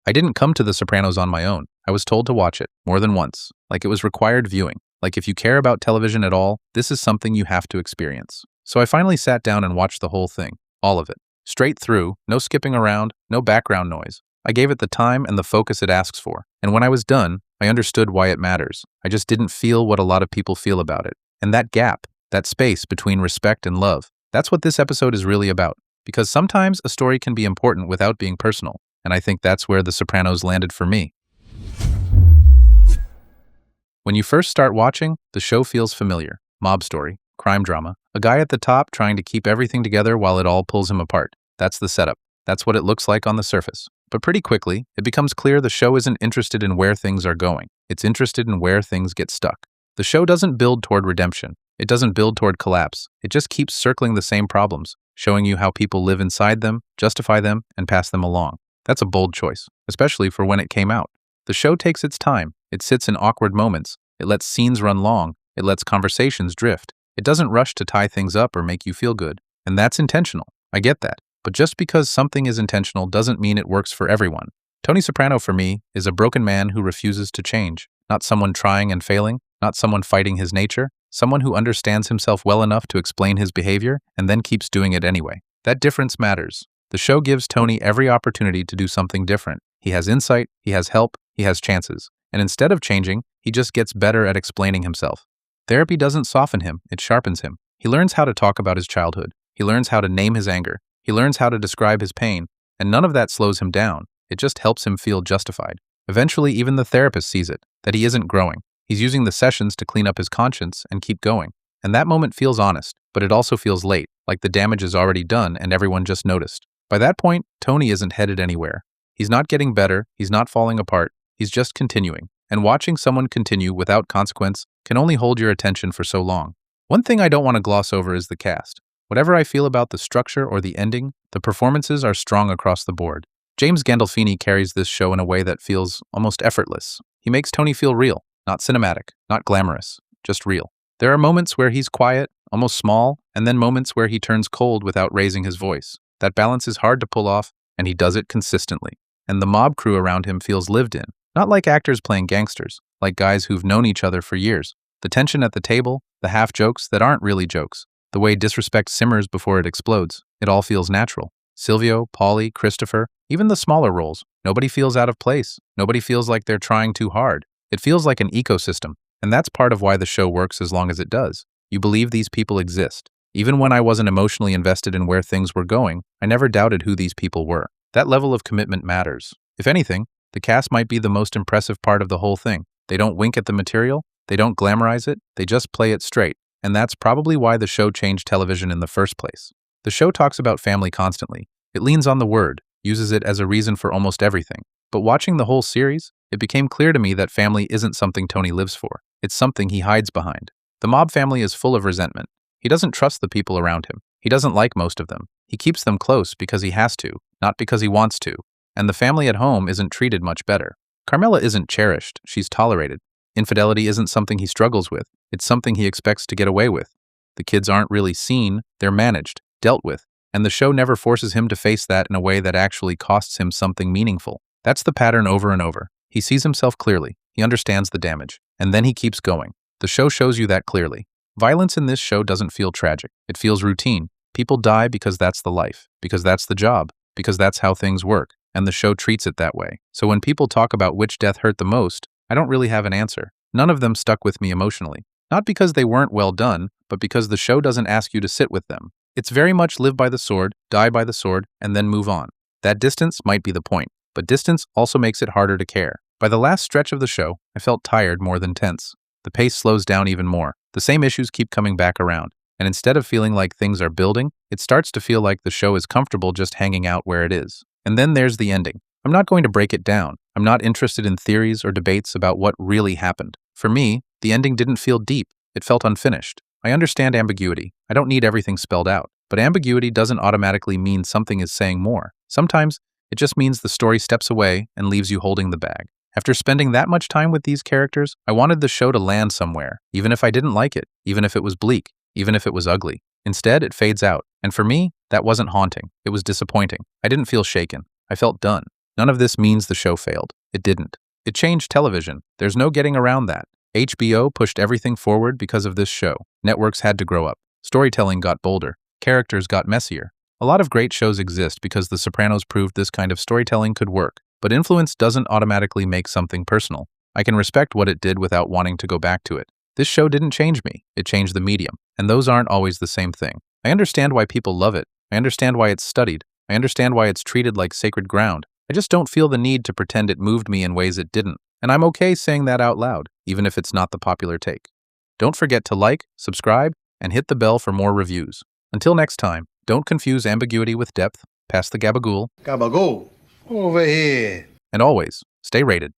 I didn't come to The Sopranos on my own. I was told to watch it, more than once, like it was required viewing. Like if you care about television at all, this is something you have to experience. So I finally sat down and watched the whole thing, all of it. Straight through, no skipping around, no background noise. I gave it the time and the focus it asks for. And when I was done, I understood why it matters. I just didn't feel what a lot of people feel about it. And that gap, that space between respect and love, that's what this episode is really about. Because sometimes a story can be important without being personal. And I think that's where The Sopranos landed for me. When you first start watching, the show feels familiar. Mob story, crime drama, a guy at the top trying to keep everything together while it all pulls him apart. That's the setup. That's what it looks like on the surface. But pretty quickly, it becomes clear the show isn't interested in where things are going. It's interested in where things get stuck. The show doesn't build toward redemption. It doesn't build toward collapse. It just keeps circling the same problems, showing you how people live inside them, justify them, and pass them along. That's a bold choice, especially for when it came out. The show takes its time. It sits in awkward moments. It lets scenes run long. It lets conversations drift. It doesn't rush to tie things up or make you feel good. And that's intentional. I get that. But just because something is intentional doesn't mean it works for everyone. Tony Soprano, for me, is a broken man who refuses to change. Not someone trying and failing. Not someone fighting his nature. Someone who understands himself well enough to explain his behavior and then keeps doing it anyway. That difference matters. The show gives Tony every opportunity to do something different. He has insight, he has help, he has chances. And instead of changing, he just gets better at explaining himself. Therapy doesn't soften him, it sharpens him. He learns how to talk about his childhood. He learns how to name his anger. He learns how to describe his pain. And none of that slows him down. It just helps him feel justified. Eventually, even the therapist sees it, that he isn't growing. He's using the sessions to clean up his conscience and keep going. And that moment feels honest, but it also feels late, like the damage is already done and everyone just noticed. By that point, Tony isn't headed anywhere. He's not getting better, he's not falling apart, he's just continuing. And watching someone continue without consequence can only hold your attention for so long. One thing I don't want to gloss over is the cast. Whatever I feel about the structure or the ending, the performances are strong across the board. James Gandolfini carries this show in a way that feels almost effortless. He makes Tony feel real, not cinematic, not glamorous, just real. There are moments where he's quiet, almost small, and then moments where he turns cold without raising his voice. That balance is hard to pull off, and he does it consistently. And the mob crew around him feels lived in, not like actors playing gangsters, like guys who've known each other for years. The tension at the table, the half-jokes that aren't really jokes, the way disrespect simmers before it explodes, it all feels natural. Silvio, Paulie, Christopher, even the smaller roles, nobody feels out of place. Nobody feels like they're trying too hard. It feels like an ecosystem, and that's part of why the show works as long as it does. You believe these people exist. Even when I wasn't emotionally invested in where things were going, I never doubted who these people were. That level of commitment matters. If anything, the cast might be the most impressive part of the whole thing. They don't wink at the material, they don't glamorize it, they just play it straight. And that's probably why the show changed television in the first place. The show talks about family constantly. It leans on the word, uses it as a reason for almost everything. But watching the whole series, it became clear to me that family isn't something Tony lives for. It's something he hides behind. The mob family is full of resentment. He doesn't trust the people around him. He doesn't like most of them. He keeps them close because he has to, not because he wants to. And the family at home isn't treated much better. Carmela isn't cherished, she's tolerated. Infidelity isn't something he struggles with. It's something he expects to get away with. The kids aren't really seen, they're managed, dealt with. And the show never forces him to face that in a way that actually costs him something meaningful. That's the pattern over and over. He sees himself clearly. He understands the damage. And then he keeps going. The show shows you that clearly. Violence in this show doesn't feel tragic. It feels routine. People die because that's the life, because that's the job, because that's how things work. And the show treats it that way. So when people talk about which death hurt the most, I don't really have an answer. None of them stuck with me emotionally. Not because they weren't well done, but because the show doesn't ask you to sit with them. It's very much live by the sword, die by the sword, and then move on. That distance might be the point, but distance also makes it harder to care. By the last stretch of the show, I felt tired more than tense. The pace slows down even more. The same issues keep coming back around. And instead of feeling like things are building, it starts to feel like the show is comfortable just hanging out where it is. And then there's the ending. I'm not going to break it down. I'm not interested in theories or debates about what really happened. For me, the ending didn't feel deep. It felt unfinished. I understand ambiguity. I don't need everything spelled out. But ambiguity doesn't automatically mean something is saying more. Sometimes, it just means the story steps away and leaves you holding the bag. After spending that much time with these characters, I wanted the show to land somewhere, even if I didn't like it, even if it was bleak, even if it was ugly. Instead, it fades out. And for me, that wasn't haunting. It was disappointing. I didn't feel shaken. I felt done. None of this means the show failed. It didn't. It changed television. There's no getting around that. HBO pushed everything forward because of this show. Networks had to grow up. Storytelling got bolder. Characters got messier. A lot of great shows exist because The Sopranos proved this kind of storytelling could work. But influence doesn't automatically make something personal. I can respect what it did without wanting to go back to it. This show didn't change me. It changed the medium. And those aren't always the same thing. I understand why people love it. I understand why it's studied. I understand why it's treated like sacred ground. I just don't feel the need to pretend it moved me in ways it didn't. And I'm okay saying that out loud, even if it's not the popular take. Don't forget to like, subscribe, and hit the bell for more reviews. Until next time, don't confuse ambiguity with depth. Pass the gabagool. Gabagool, over here. And always, stay rated.